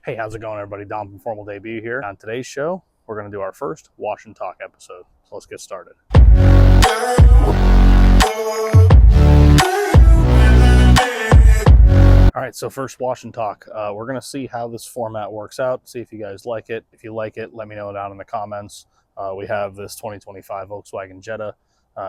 Hey, how's it going, everybody? Dom from Formal Debut here. On today's show, we're going to do our first wash and talk episode. So let's get started. All right, so first wash and talk. We're going to see how this format works out, see if you guys like it. If you like it, let me know down in the comments. We have this 2025 Volkswagen Jetta.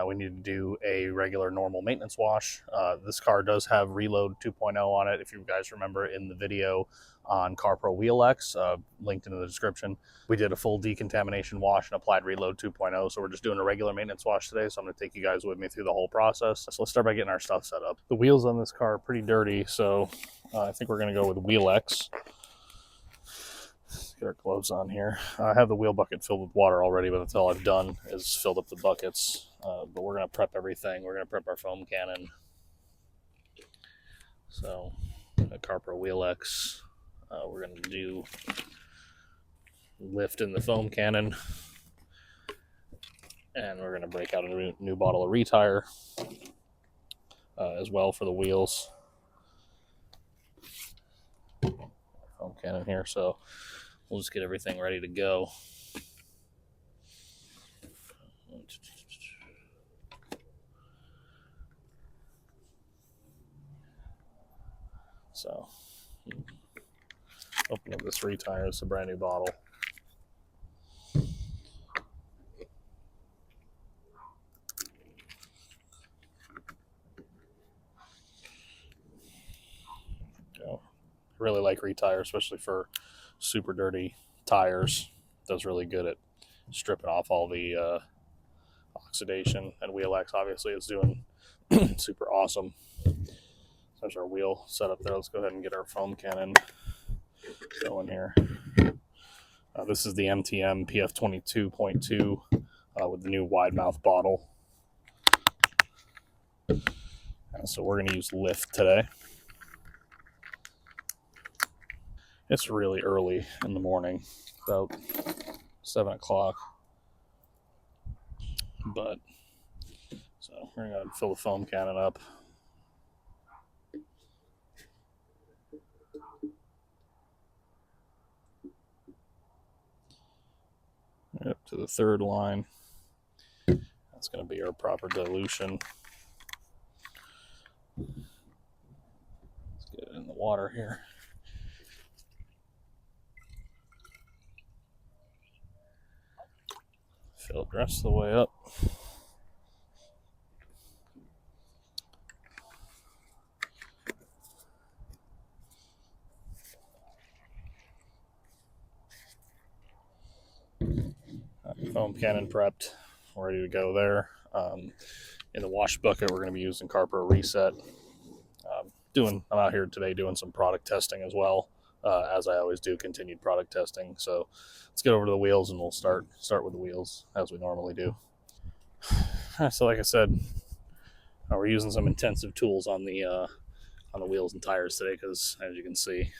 We need to do a regular normal maintenance wash. This car does have Reload 2.0 on it. If you guys remember in the video on CarPro WheelX, linked in the description, we did a full decontamination wash and applied Reload 2.0. So we're just doing a regular maintenance wash today. So I'm going to take you guys with me through the whole process. So let's start by getting our stuff set up. The wheels on this car are pretty dirty, so I think we're going to go with WheelX. Get our gloves on here. I have the wheel bucket filled with water already, but that's all I've done is filled up the buckets. But we're going to prep everything. We're going to prep our foam cannon. So, a CarPro WheelX. We're going to do lift in the foam cannon. And we're going to break out a new bottle of ReTyre as well for the wheels. Foam cannon here, so we'll just get everything ready to go. So, open up this ReTyre. It's a brand new bottle. Really like ReTyre, especially for super dirty tires. It does really good at stripping off all the oxidation, and WheelX obviously is doing super awesome. There's our wheel set up there. Let's go ahead and get our foam cannon going here. This is the MTM PF22.2 with the new wide mouth bottle. So we're going to use Lift today. It's really early in the morning, about 7 o'clock. But so we're going to fill the foam cannon up. Right up to the third line. That's going to be our proper dilution. Let's get it in the water here. Fill it the rest of the way up. Foam cannon prepped, ready to go there. In the wash bucket, we're going to be using CarPro Reset. I'm out here today doing some product testing as well, as I always do, continued product testing. So let's get over to the wheels and we'll start with the wheels as we normally do. So like I said, we're using some intensive tools on the wheels and tires today because, as you can see,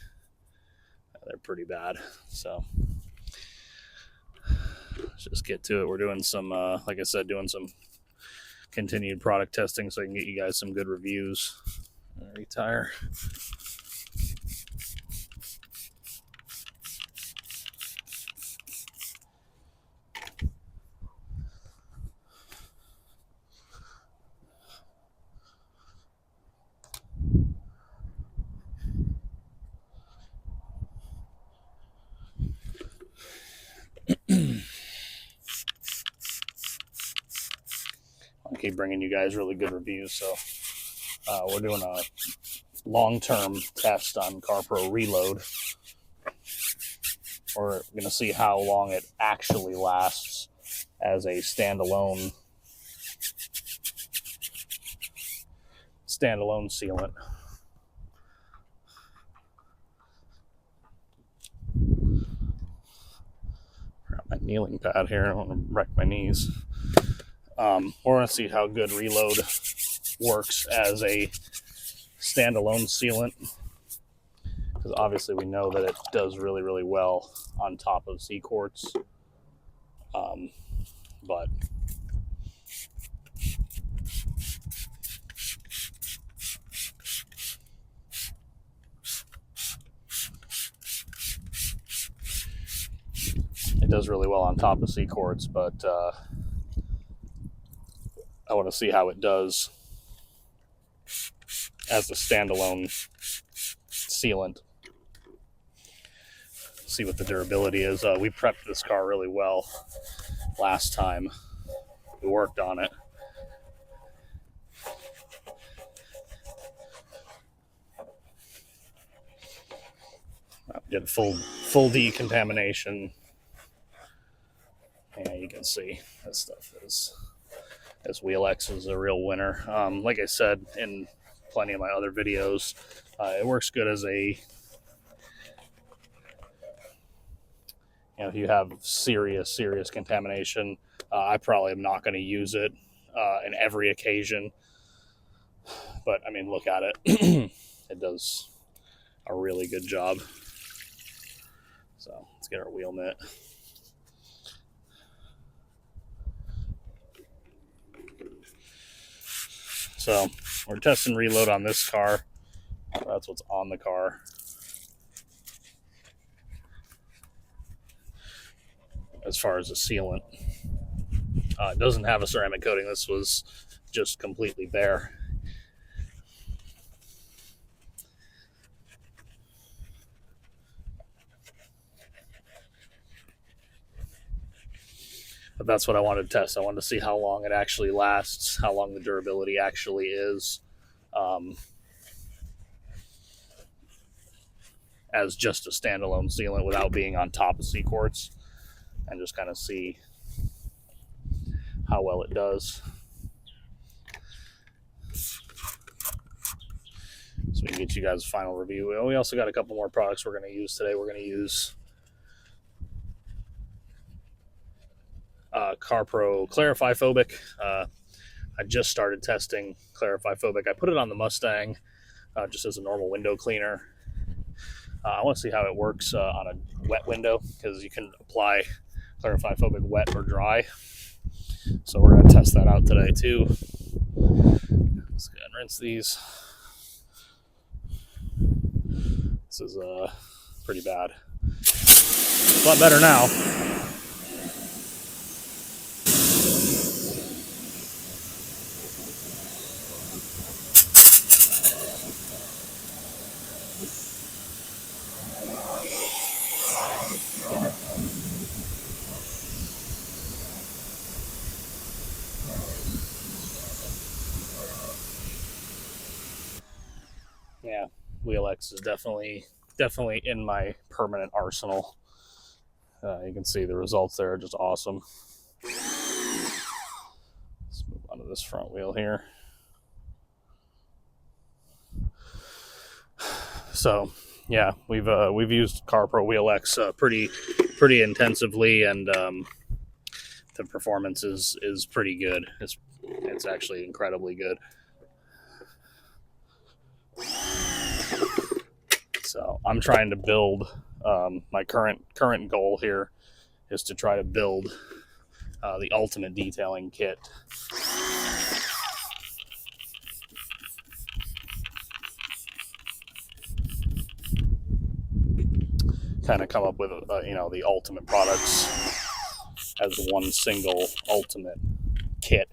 they're pretty bad. So let's just get to it. We're doing some, like I said, doing some continued product testing so I can get you guys some good reviews. ReTyre. I'll keep bringing you guys really good reviews. So we're doing a long-term test on CarPro Reload. We're going to see how long it actually lasts as a standalone sealant. Got my kneeling pad here. I don't want to wreck my knees. We're going to see how good Reload works as a standalone sealant, because obviously we know that it does really, really well on top of sea quartz. But does really well on top of C-cords, but I want to see how it does as a standalone sealant. See what the durability is. We prepped this car really well last time we worked on it. Did full decontamination. Yeah, you can see this stuff is, this WheelX is a real winner. Like I said in plenty of my other videos, it works good as a, if you have serious contamination. I probably am not going to use it in every occasion, but I mean, look at it. It does a really good job. So let's get our wheel mitt. So we're testing reload on this car. That's what's on the car. As far as the sealant, it doesn't have a ceramic coating. This was just completely bare. But that's what I wanted to test. I wanted to see how long it actually lasts, how long the durability actually is, as just a standalone sealant without being on top of C-cords, and just kind of see how well it does. So we can get you guys a final review. We also got a couple more products we're going to use today. We're going to use CarPro Clarify Phobic. I just started testing Clarify Phobic. I put it on the Mustang just as a normal window cleaner. I want to see how it works on a wet window, because you can apply Clarify Phobic wet or dry. So we're going to test that out today too. Let's go ahead and rinse these. This is pretty bad. A lot better now. Yeah, WheelX is definitely in my permanent arsenal. You can see the results there are just awesome. Let's move on to this front wheel here. So yeah, we've used CarPro WheelX pretty intensively, and the performance is pretty good. It's actually incredibly good. So I'm trying to build, my current goal here is to try to build the ultimate detailing kit. Kind of come up with the ultimate products as one single ultimate kit.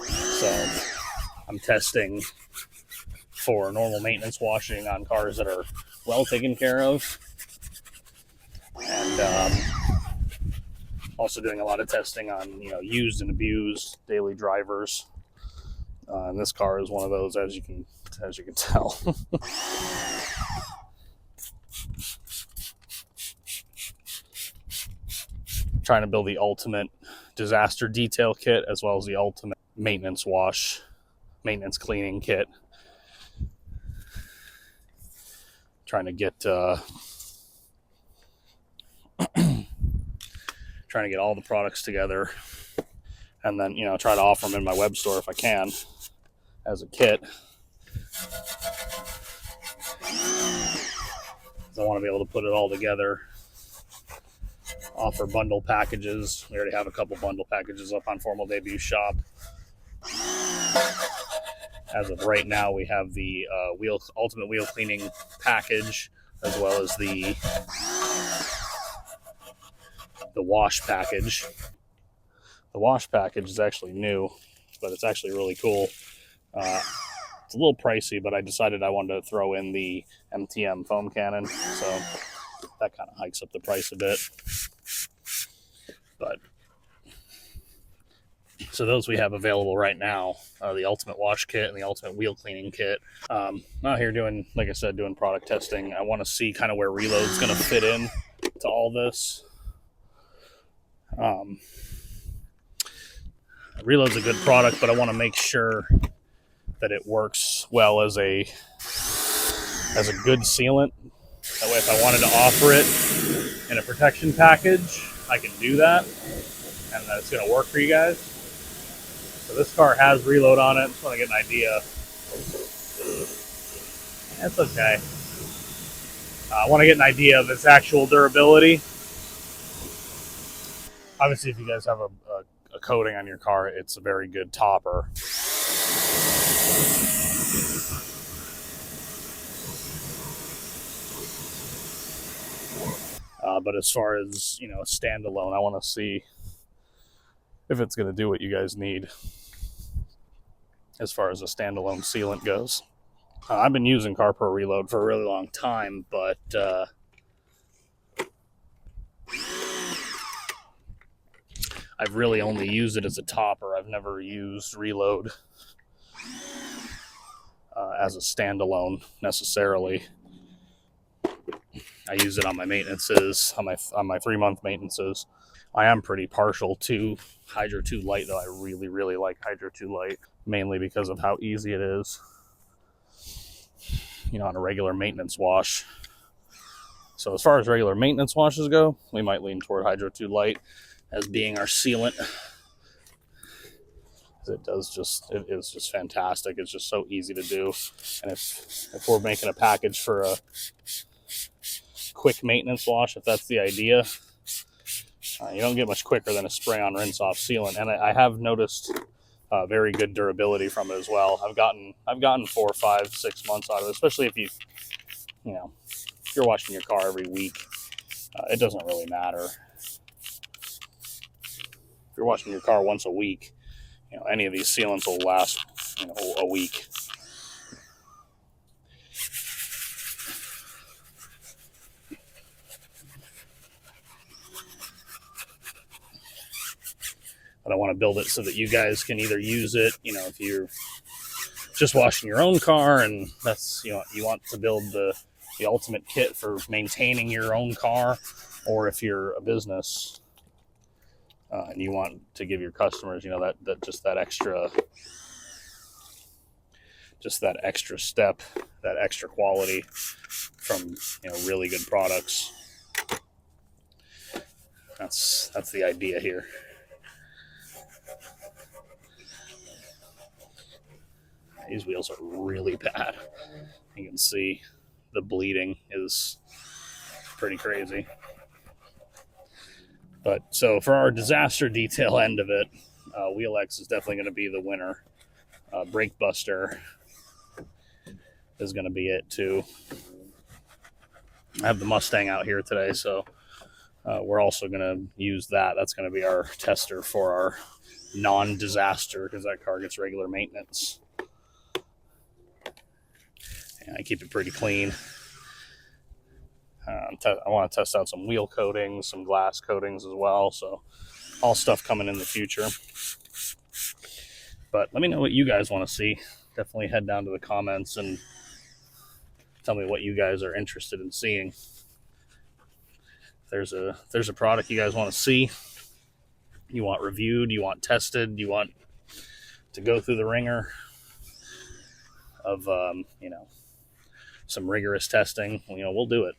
So I'm testing for normal maintenance washing on cars that are well taken care of, and also doing a lot of testing on used and abused daily drivers. And this car is one of those, as you can tell. Trying to build the ultimate disaster detail kit, as well as the ultimate maintenance cleaning kit. Trying to get all the products together, and then try to offer them in my web store if I can as a kit. I want to be able to put it all together, offer bundle packages. We already have a couple bundle packages up on Formal Debut Shop. As of right now, we have the ultimate wheel cleaning package, as well as the wash package. The wash package is actually new, but it's actually really cool. It's a little pricey, but I decided I wanted to throw in the MTM foam cannon, so that kind of hikes up the price a bit. But so those we have available right now, the ultimate wash kit and the ultimate wheel cleaning kit. I'm out here doing, like I said, doing product testing. I want to see kind of where Reload's going to fit in to all this. Reload's a good product, but I want to make sure that it works well as a good sealant. That way, if I wanted to offer it in a protection package, I can do that, and that it's going to work for you guys. So this car has Reload on it. I just want to get an idea. That's okay. I want to get an idea of its actual durability. Obviously, if you guys have a coating on your car, it's a very good topper. But as far as, you know, a standalone, I want to see if it's going to do what you guys need as far as a standalone sealant goes. I've been using CarPro Reload for a really long time, but I've really only used it as a topper. I've never used Reload as a standalone necessarily. I use it on my maintenances, on my 3-month maintenances. I am pretty partial to Hydro 2 Light, though. I really, really like Hydro 2 Light, mainly because of how easy it is, you know, on a regular maintenance wash. So as far as regular maintenance washes go, we might lean toward Hydro 2 Light as being our sealant. It is just fantastic. It's just so easy to do. And if we're making a package for a quick maintenance wash, if that's the idea, you don't get much quicker than a spray-on rinse-off sealant. And I have noticed very good durability from it as well. I've gotten 4, 5, 6 months out of it, especially if if you're washing your car every week. It doesn't really matter. If you're washing your car once a week, you know, any of these sealants will last, you know, a week. But I want to build it so that you guys can either use it, you know, if you're just washing your own car and that's, you know, you want to build the ultimate kit for maintaining your own car, or if you're a business and you want to give your customers, you know, that extra step, that extra quality from, you know, really good products. That's the idea here. These wheels are really bad. You can see the bleeding is pretty crazy. But so for our disaster detail end of it, WheelX is definitely going to be the winner. Brake Buster is going to be it too. I have the Mustang out here today, so we're also going to use that. That's going to be our tester for our non-disaster, because that car gets regular maintenance. And I keep it pretty clean. I want to test out some wheel coatings, some glass coatings as well. So all stuff coming in the future. But let me know what you guys want to see. Definitely head down to the comments and tell me what you guys are interested in seeing. If there's a product you guys want to see, you want reviewed, you want tested, you want to go through the ringer of you know, some rigorous testing, you know, we'll do it.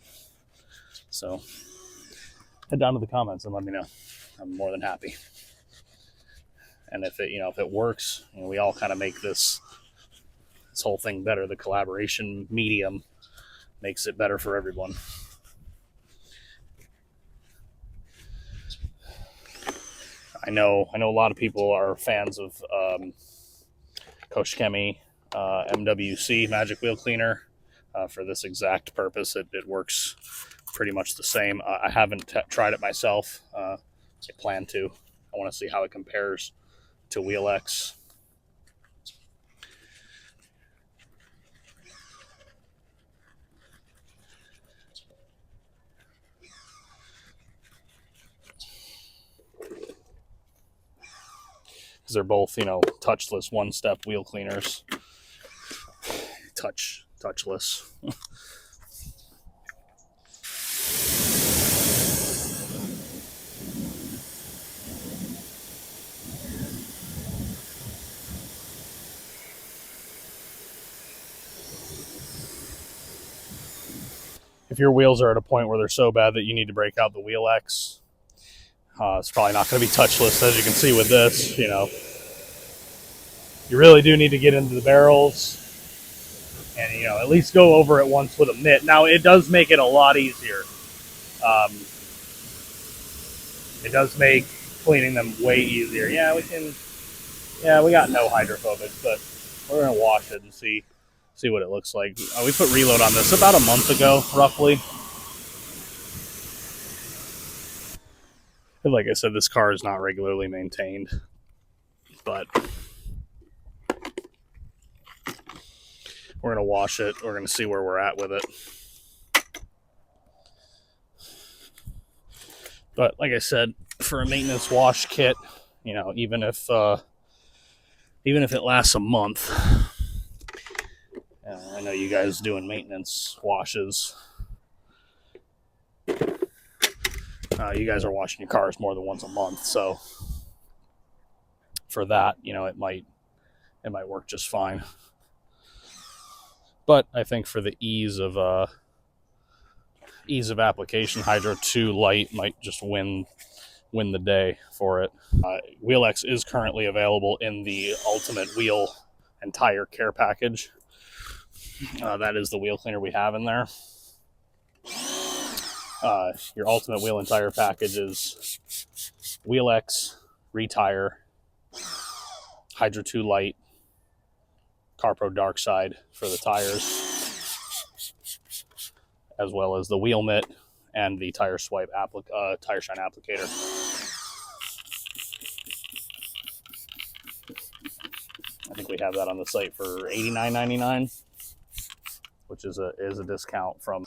So head down to the comments and let me know. I'm more than happy. And if it works, you know, we all kind of make this whole thing better. The collaboration medium makes it better for everyone. I know a lot of people are fans of Coach Kemi, MWC Magic Wheel Cleaner. For this exact purpose, it works pretty much the same. I haven't tried it myself. I plan to. I want to see how it compares to WheelX. Because they're both, you know, touchless one-step wheel cleaners. Touchless. If your wheels are at a point where they're so bad that you need to break out the WheelX, it's probably not going to be touchless. As you can see with this, you know, you really do need to get into the barrels and, you know, at least go over it once with a mitt. Now, it does make it a lot easier. It does make cleaning them way easier. Yeah, we got no hydrophobics, but we're going to wash it and see what it looks like. We put Reload on this about a month ago, roughly. And like I said, this car is not regularly maintained, but we're going to wash it. We're going to see where we're at with it. But like I said, for a maintenance wash kit, you know, even if it lasts a month, I know you guys doing maintenance washes. You guys are washing your cars more than once a month, so for that, you know, it might work just fine. But I think for the ease of application, Hydro 2 Light might just win the day for it. WheelX is currently available in the Ultimate Wheel and Tire Care Package. That is the wheel cleaner we have in there. Your Ultimate Wheel and Tire Package is WheelX, ReTyre, Hydro 2 Light, CarPro Dark Side for the tires, as well as the WheelsMitt and the Tire Swipe Tire Shine applicator. I think we have that on the site for $89.99, which is a discount from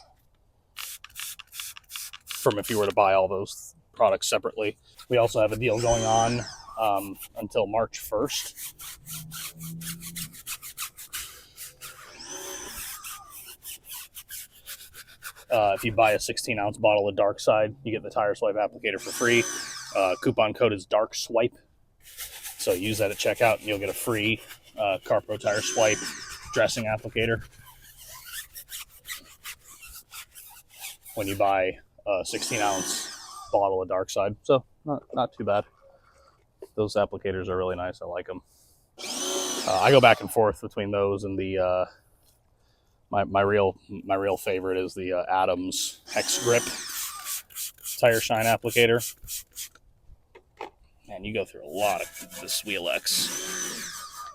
if you were to buy all those products separately. We also have a deal going on until March 1st. If you buy a 16-ounce bottle of Dark Side, you get the Tire Swipe applicator for free. Coupon code is Dark Swipe. So use that at checkout and you'll get a free CarPro Tire Swipe dressing applicator when you buy a 16-ounce bottle of Dark Side. So not too bad. Those applicators are really nice. I like them. I go back and forth between those and the my real favorite is the Adams Hex Grip Tire Shine applicator. And you go through a lot of this WheelX,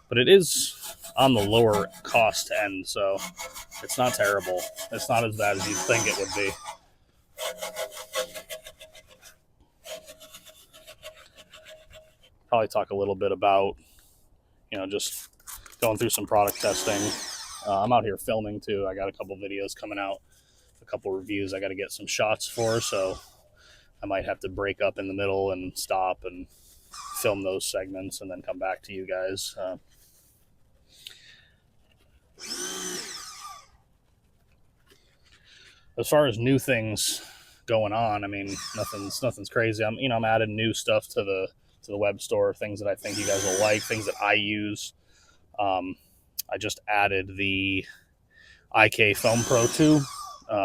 but it is on the lower cost end, so it's not terrible. It's not as bad as you'd think it would be. Probably talk a little bit about, you know, just going through some product testing. I'm out here filming too. I got a couple videos coming out, a couple reviews I got to get some shots for, so I might have to break up in the middle and stop and film those segments and then come back to you guys. As far as new things going on, I mean, nothing's crazy. I'm adding new stuff to the web store, things that I think you guys will like, things that I use. I just added the IK Foam Pro 2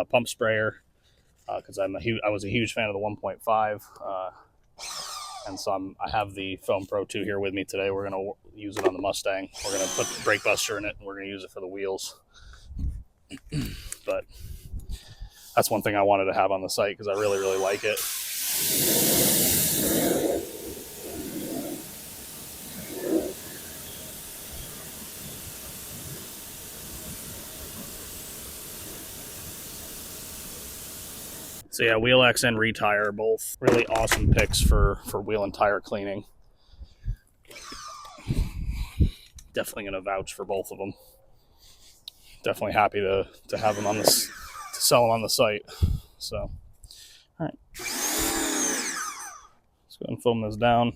pump sprayer because I was a huge fan of the 1.5, and so I have the Foam Pro 2 here with me today. We're going to use it on the Mustang. We're going to put the brake buster in it, and we're going to use it for the wheels. But that's one thing I wanted to have on the site because I really, really like it. So yeah, WheelX and ReTyre are both really awesome picks for wheel and tire cleaning. Definitely going to vouch for both of them. Definitely happy to have them on this, to sell them on the site. So, all right. Let's go ahead and foam this down.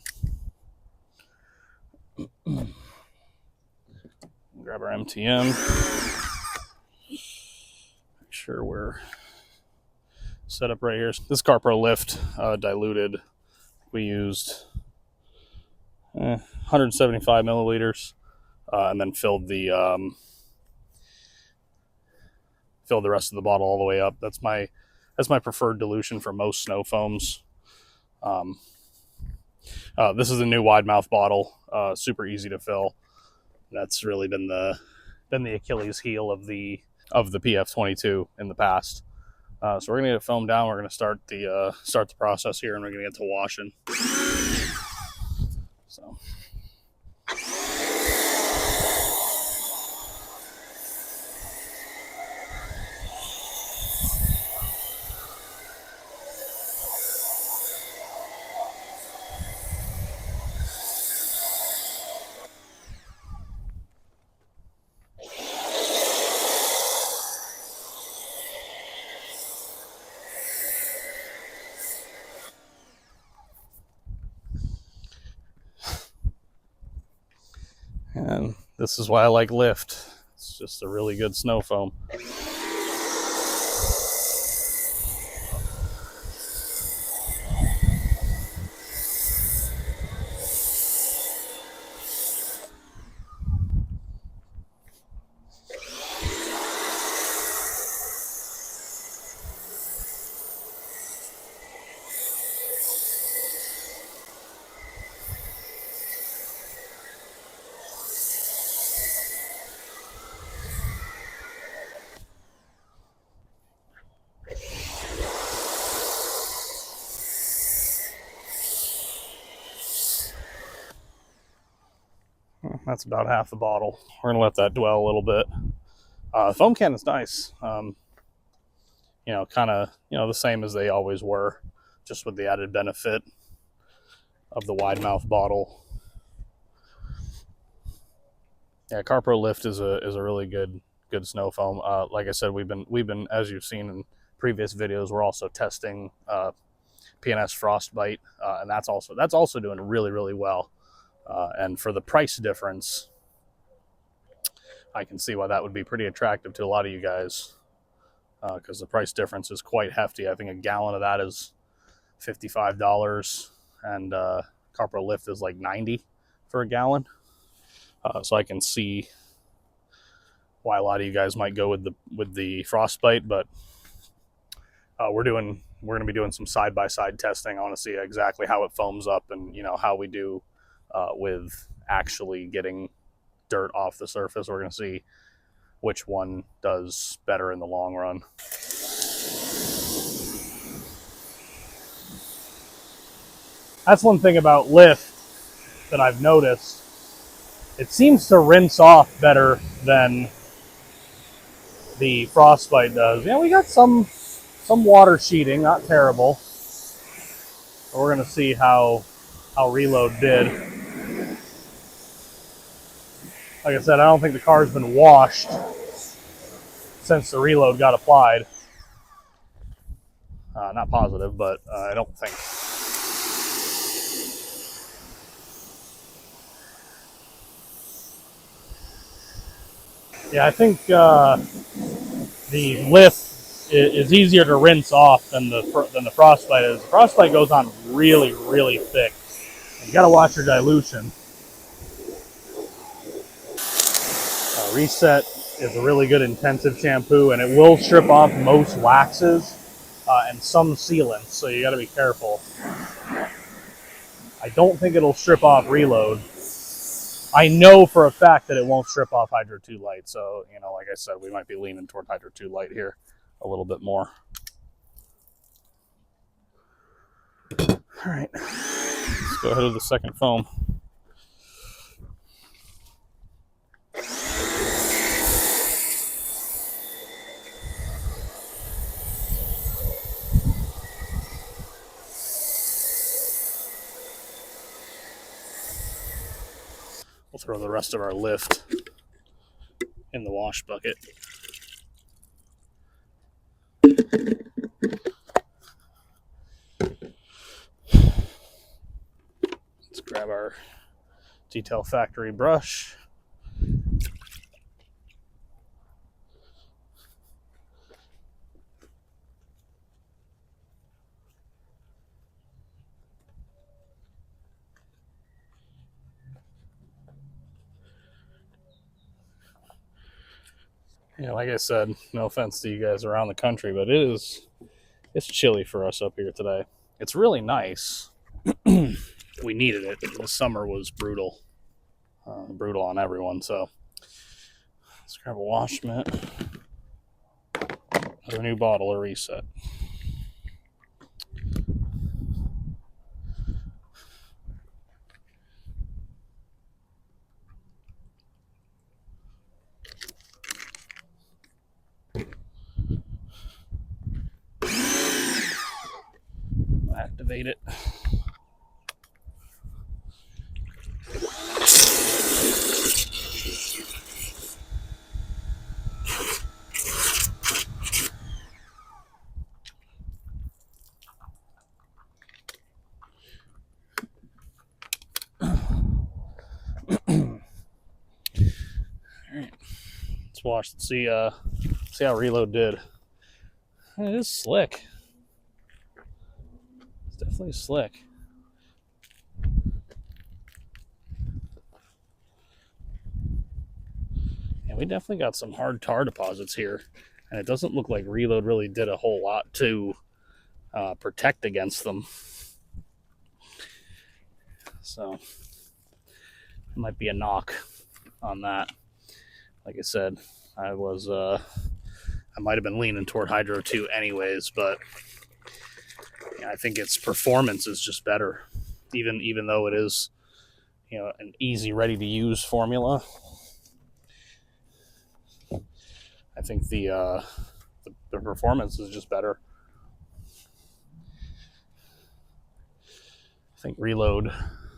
Grab our MTM. Make sure we're set up right here. This CarPro Lift diluted. We used 175 milliliters, and then filled the rest of the bottle all the way up. That's my preferred dilution for most snow foams. This is a new wide mouth bottle, super easy to fill. That's really been the Achilles heel of the PF22 in the past. So we're gonna get it foamed down. We're gonna start the process here, and we're gonna get to washing. So. And this is why I like Lift. It's just a really good snow foam. That's about half the bottle. We're gonna let that dwell a little bit. The foam can is nice. You know, kind of, the same as they always were, just with the added benefit of the wide mouth bottle. Yeah, CarPro Lift is a really good snow foam. Like I said, we've been, as you've seen in previous videos, we're also testing P&S Frostbite, and that's also doing really, really well. And for the price difference, I can see why that would be pretty attractive to a lot of you guys, because the price difference is quite hefty. I think a gallon of that is $55, and CarPro Lift is like $90 for a gallon. So I can see why a lot of you guys might go with the Frostbite, but we're going to be doing some side-by-side testing. I want to see exactly how it foams up, and how we do with actually getting dirt off the surface. We're going to see which one does better in the long run. That's one thing about Lift that I've noticed. It seems to rinse off better than the Frostbite does. Yeah, we got some water sheeting, not terrible. But we're going to see how Reload did. Like I said, I don't think the car's been washed since the Reload got applied. Not positive, but I don't think. Yeah, I think the Lift is easier to rinse off than the Frostbite is. The Frostbite goes on really, really thick. You got to watch your dilution. Reset is a really good intensive shampoo, and it will strip off most waxes and some sealants, so you got to be careful. I don't think it'll strip off Reload. I know for a fact that it won't strip off Hydro 2 Light, so like I said, we might be leaning toward Hydro 2 Light here a little bit more. All right, let's go ahead with the second foam. We'll throw the rest of our lift in the wash bucket. Let's grab our Detail Factory brush. Yeah, like I said, no offense to you guys around the country, but it's chilly for us up here today. It's really nice. We needed it. The summer was brutal. Brutal on everyone, so let's grab a wash mitt. Another new bottle of Reset. Activate it. Alright. Let's watch and see how Reload did. It is slick. It's definitely slick. And we definitely got some hard tar deposits here. And it doesn't look like Reload really did a whole lot to protect against them. So it might be a knock on that. Like I said, I might have been leaning toward Hydro 2 anyways, but I think its performance is just better, even though it is, an easy, ready to use formula. I think the performance is just better. I think Reload,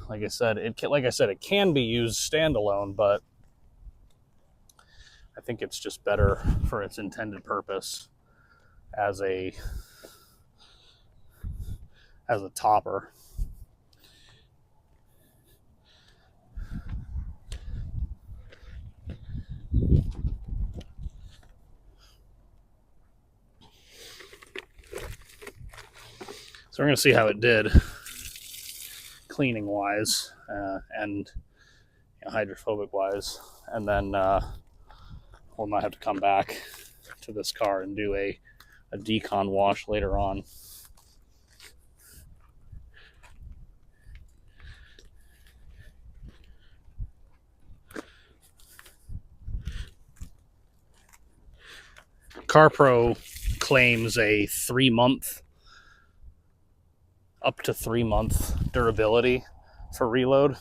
like I said, it can be used standalone, but I think it's just better for its intended purpose as a topper. So we're going to see how it did cleaning wise and hydrophobic wise, and then we might have to come back to this car and do a decon wash later on. CarPro claims a 3-month, up to 3-month durability for Reload.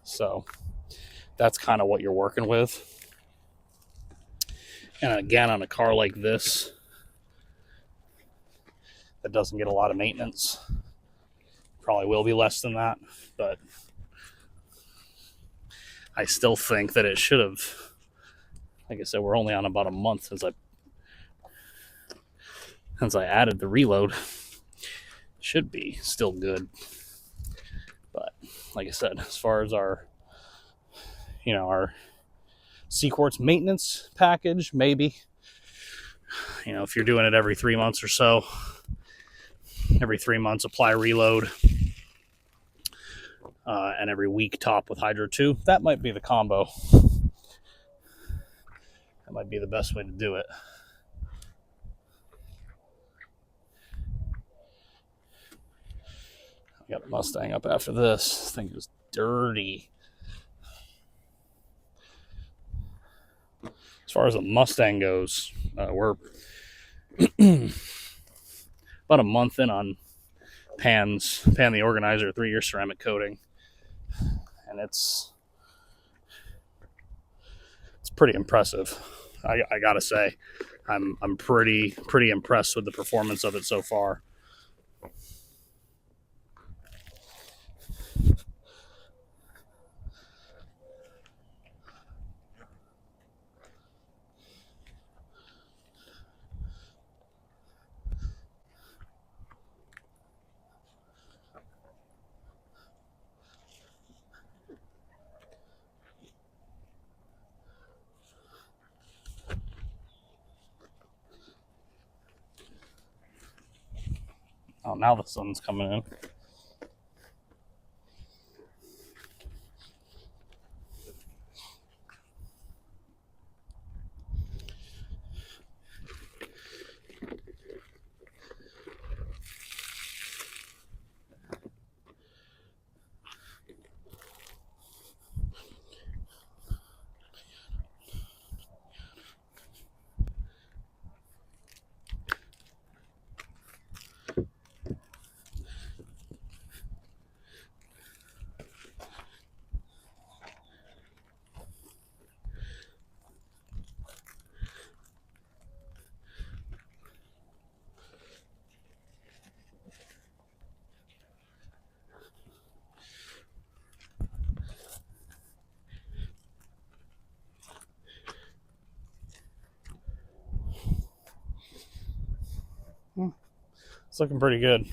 So that's kind of what you're working with. And again, on a car like this that doesn't get a lot of maintenance, probably will be less than that, but I still think that it should have, like I said, we're only on about a month since I added the Reload. Should be still good. But like I said, as far as our C-Quartz maintenance package, maybe, if you're doing it every 3 months or so, every 3 months apply Reload, and every week top with Hydro 2, that might be the combo. That might be the best way to do it. I got the Mustang up after this. This thing is dirty. As far as the Mustang goes, we're about a month in on Pan the Organizer 3-year ceramic coating, and it's pretty impressive. I gotta say, I'm pretty impressed with the performance of it so far. Oh, now the sun's coming in. It's looking pretty good.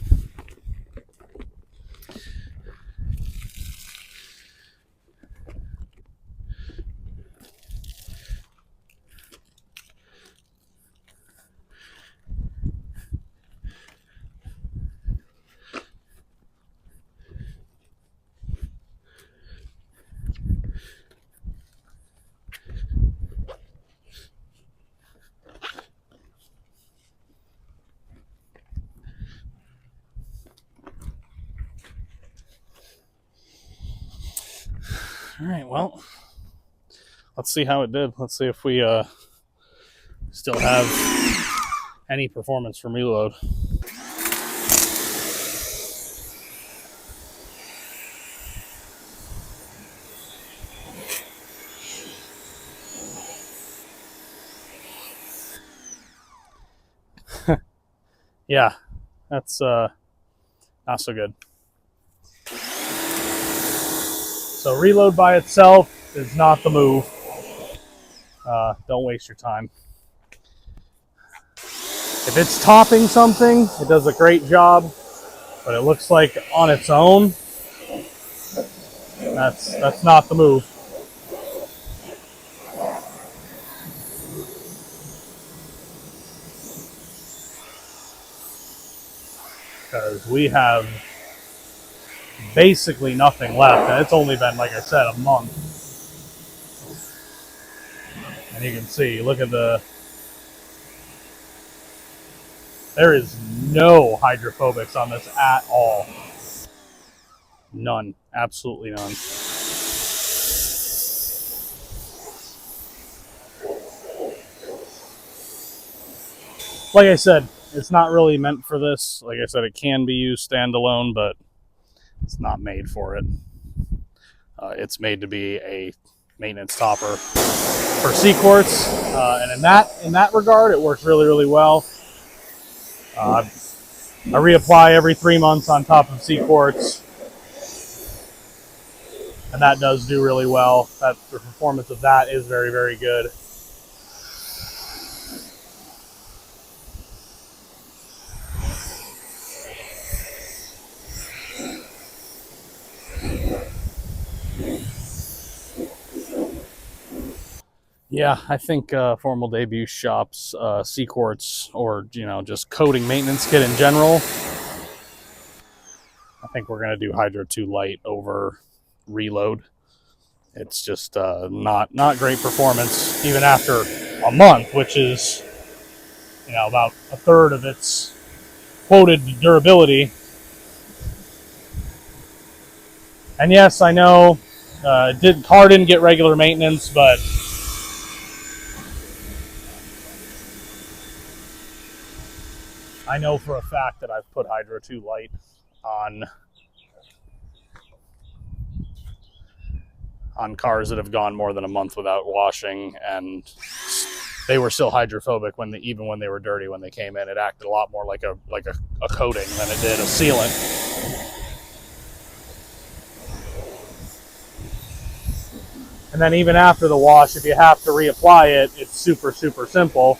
All right, well, let's see how it did. Let's see if we still have any performance from Reload. Yeah, that's not so good. So Reload by itself is not the move. Don't waste your time. If it's topping something, it does a great job, but it looks like on its own, that's not the move. Because we have basically nothing left, and it's only been, like I said, a month. And you can see, look at there is no hydrophobics on this at all. None, absolutely none. Like I said, it's not really meant for this. Like I said, it can be used standalone, but it's not made for it. It's made to be a maintenance topper for C-quartz, and in that regard, it works really, really well. I reapply every 3 months on top of C-quartz, and that does do really well. The performance of that is very, very good. Yeah, I think Formal Debut shops C-quartz, or just coating maintenance kit in general. I think we're gonna do Hydro 2 Light over Reload. It's just not great performance even after a month, which is about a third of its quoted durability. And yes, I know car didn't get regular maintenance, but I know for a fact that I've put Hydro 2 Light on cars that have gone more than a month without washing, and they were still hydrophobic even when they were dirty when they came in. It acted a lot more like a coating than it did a sealant. And then even after the wash, if you have to reapply it, it's super, super simple.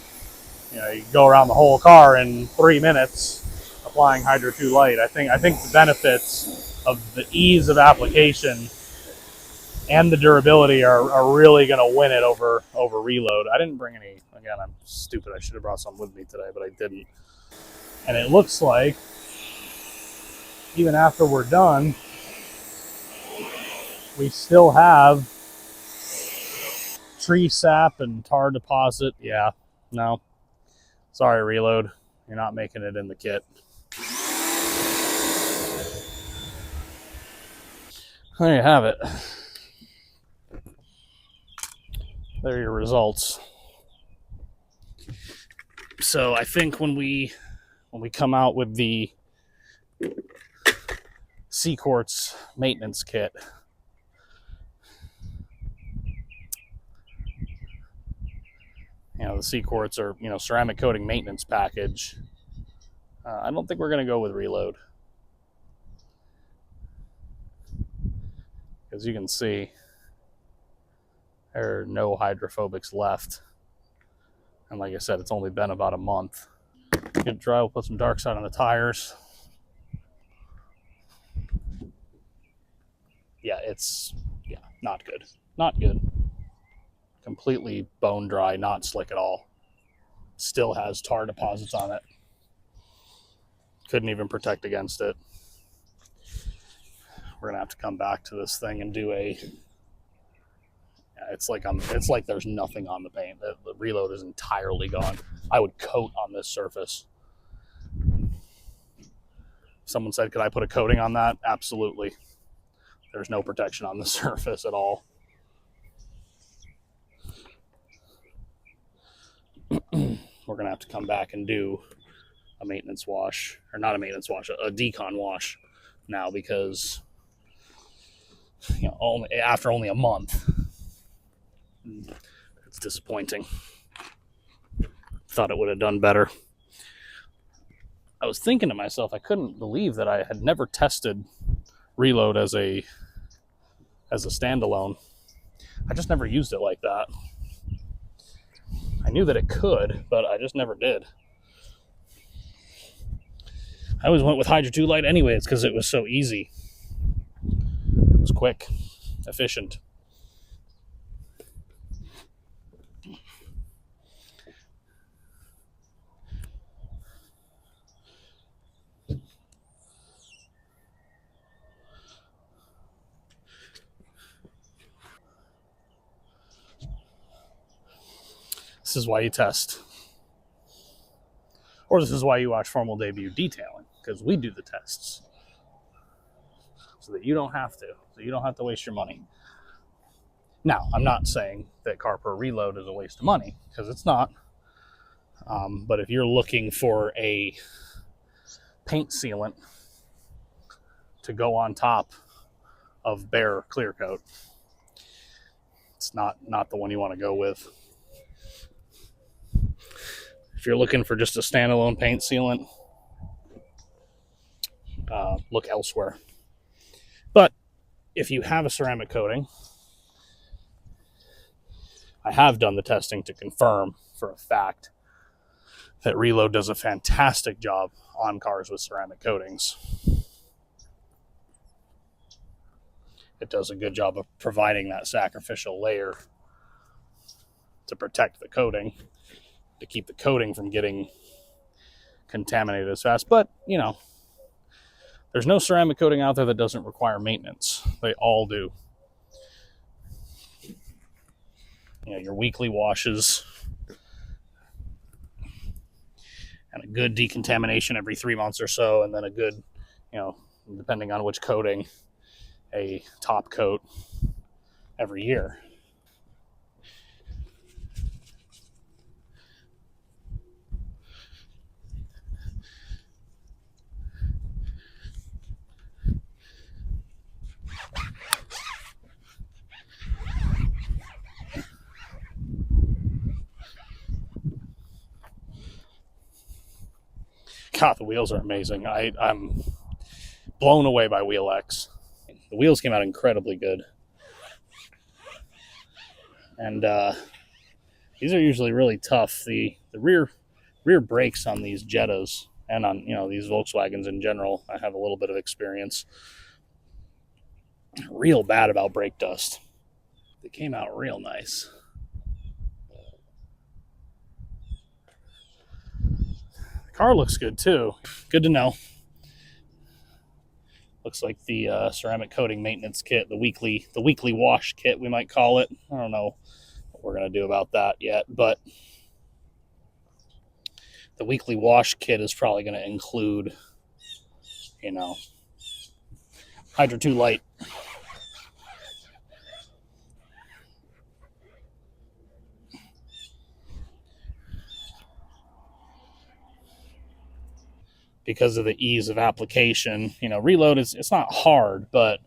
You go around the whole car in 3 minutes applying Hydro 2 Light. I think the benefits of the ease of application and the durability are really going to win it over Reload. I didn't bring any. Again, I'm stupid. I should have brought some with me today, but I didn't. And it looks like even after we're done, we still have tree sap and tar deposit. Yeah, no. Sorry, Reload. You're not making it in the kit. There you have it. There are your results. So I think when we come out with the C-Quartz maintenance kit, the C-Quartz or ceramic coating maintenance package, I don't think we're going to go with Reload. As you can see, there are no hydrophobics left. And like I said, it's only been about a month. Get it dry, we'll put some dark side on the tires. Yeah, it's not good. Not good. Completely bone dry, not slick at all. Still has tar deposits on it. Couldn't even protect against it. We're gonna have to come back to this thing and do a. It's like there's nothing on the paint. The Reload is entirely gone. I would coat on this surface. Someone said, could I put a coating on that? Absolutely. There's no protection on the surface at all. We're gonna have to come back and do a maintenance wash, or not a maintenance wash, a decon wash now, because after only a month, it's disappointing. Thought it would have done better. I was thinking to myself, I couldn't believe that I had never tested Reload as a standalone. I just never used it like that. I knew that it could, but I just never did. I always went with Hydro 2 Light anyways because it was so easy. It was quick, efficient. This is why you test. Or this is why you watch Formal Debut Detailing, because we do the tests. So that you don't have to. So you don't have to waste your money. Now, I'm not saying that CarPro Reload is a waste of money, because it's not. But if you're looking for a paint sealant to go on top of bare clear coat, it's not the one you want to go with. If you're looking for just a standalone paint sealant, look elsewhere. But if you have a ceramic coating, I have done the testing to confirm for a fact that Reload does a fantastic job on cars with ceramic coatings. It does a good job of providing that sacrificial layer to protect the coating, to keep the coating from getting contaminated as fast. But, there's no ceramic coating out there that doesn't require maintenance. They all do. Your weekly washes and a good decontamination every 3 months or so, and then a good, depending on which coating, a top coat every year. God, the wheels are amazing. I'm blown away by WheelX. The wheels came out incredibly good. And these are usually really tough. The rear brakes on these Jettas and on these Volkswagens in general, I have a little bit of experience. Real bad about brake dust. They came out real nice. The car looks good too. Good to know. Looks like the ceramic coating maintenance kit, the weekly wash kit, we might call it. I don't know what we're going to do about that yet, but the weekly wash kit is probably going to include, you know, Hydro 2 Light. Because of the ease of application, you know, Reload it's not hard, but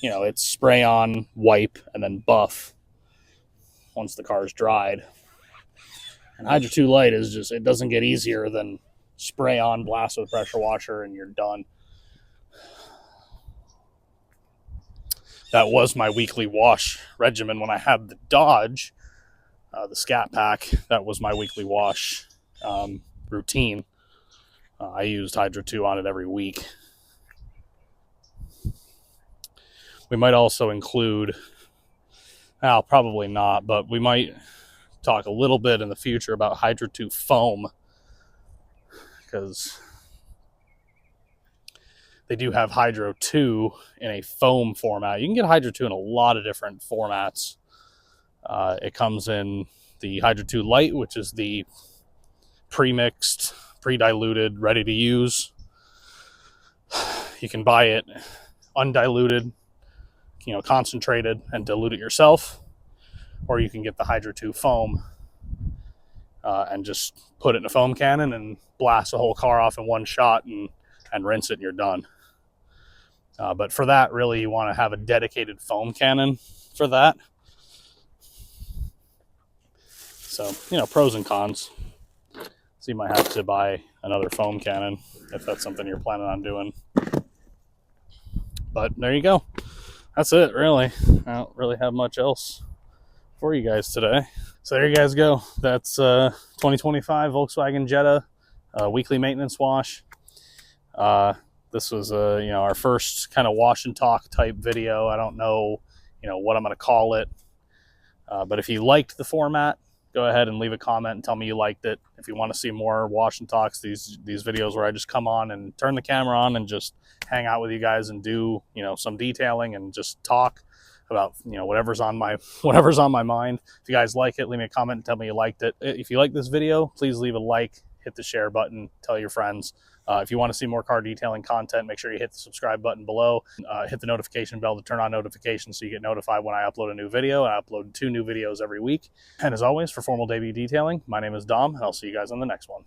you know, it's spray on, wipe, and then buff once the car's dried. And Hydro 2 Light is just, it doesn't get easier than spray on, blast with a pressure washer, and you're done. That was my weekly wash regimen when I had the Dodge, the Scat Pack. That was my weekly wash routine. I used Hydro 2 on it every week. We might also include, well, probably not, but we might talk a little bit in the future about Hydro 2 foam, because they do have Hydro 2 in a foam format. You can get Hydro 2 in a lot of different formats. It comes in the Hydro 2 Light, which is the pre-mixed, pre-diluted, ready to use. You can buy it undiluted, you know, concentrated, and dilute it yourself, or you can get the Hydro 2 foam and just put it in a foam cannon and blast the whole car off in one shot and rinse it and you're done. But for that, really, you want to have a dedicated foam cannon for that. So, you know, pros and cons. So you might have to buy another foam cannon if that's something you're planning on doing. But there you go. That's it, really. I don't really have much else for you guys today. So there you guys go. That's 2025 Volkswagen Jetta weekly maintenance wash. This was you know, our first kind of wash and talk type video. I don't know, you know, what I'm going to call it. But if you liked the format, go ahead and leave a comment and tell me you liked it. If you want to see more wash and talks, these videos where I just come on and turn the camera on and just hang out with you guys and do, you know, some detailing and just talk about, you know, whatever's on my mind. If you guys like it, leave me a comment and tell me you liked it. If you like this video, please leave a like, hit the share button, tell your friends. If you want to see more car detailing content, make sure you hit the subscribe button below. Hit the notification bell to turn on notifications so you get notified when I upload a new video. I upload 2 new videos every week. And as always, for Formal Debut Detailing, my name is Dom, and I'll see you guys on the next one.